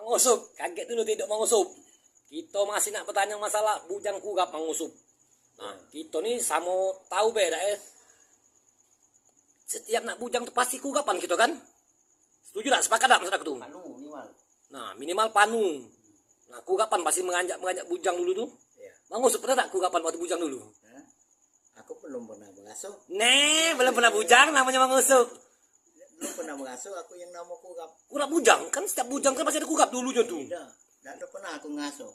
Mang Usup, kaget dulu tidak Mang Usup. Kita masih nak bertanya masalah bujang kugap Mang Usup. Nah, kita nih sama tahu beda ya. Setiap nak bujang tuh pasti kugapan gitu kan? Setuju tak? Sepakat tak maksud aku tuh? Panu minimal. Nah, minimal panu. Nah, kugapan pasti mengajak bujang dulu tuh. Iya. Mang Usup pernah tak kugapan waktu bujang dulu? Hah? Aku belum pernah mengasuh. Belum pernah bujang namanya Mang Usup. Belum pernah mengasuh, aku yang nama kugap. Kurang bujang kan setiap bujang kan pasti ada kugap dulu tuh. Tidak pernah aku ngasuh.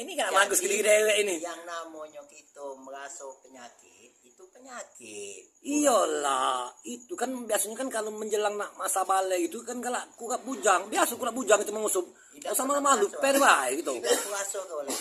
Ini kan bagus gini dewek ini. Yang namanya kita mengasuh penyakit itu penyakit. Iyalah, itu kan biasanya kan kalau menjelang masa balai itu kan kalau kugap bujang, biasa kurang bujang itu mengusap. Sama makhluk perwai gitu. Tidak aku ngasuh oleh.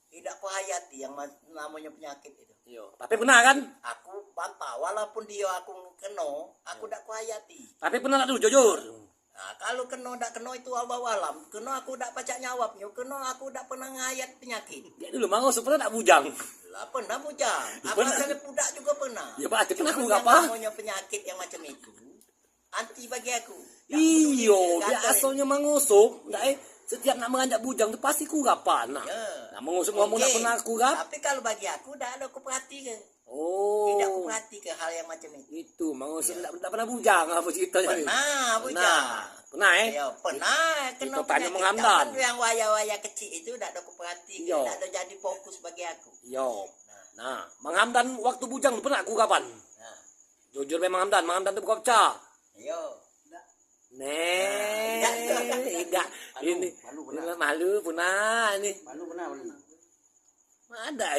Tidak aku hayati yang namanya penyakit itu. Iya, tapi pernah kan? Aku bapak, walaupun dia aku kena, aku tidak kuhayati. Tapi pernah tak dulu jujur. Nah, kalau kena tidak kena itu Allah-alam. Kena aku tidak baca nyawabnya. Kena aku tidak pernah ngayat penyakit. Ya dulu mengusap pernah tak bujang. Lah pernah bujang. Apalagi pudak juga pernah. Ya berarti pernah aku yang apa? namanya penyakit yang macam itu anti bagi aku. Iyo, biasanya mengusap. Setiap nak mengajak bujang itu pasti kugapan. Nah, mengusap ngomong tak pernah kugap. Tapi kalau bagi aku tidak ada aku perhatikan. Oh. Tidak aku perhatikan hal yang macam itu. Itu mengusap tak pernah bujang apa ceritanya? Pernah bujang. Pernah Ya, pernah kena tanya penyakit. menghamdan. Yang waya-waya kecil itu tidak ada aku perhatikan. Tidak ada jadi fokus bagi aku. Yo. Nah, menghamdan waktu bujang pernah kugapan? Nah. Jujur memang menghamdan itu kopca. Yo. Tidak. Ini malu punah ini. Malu benar. Ada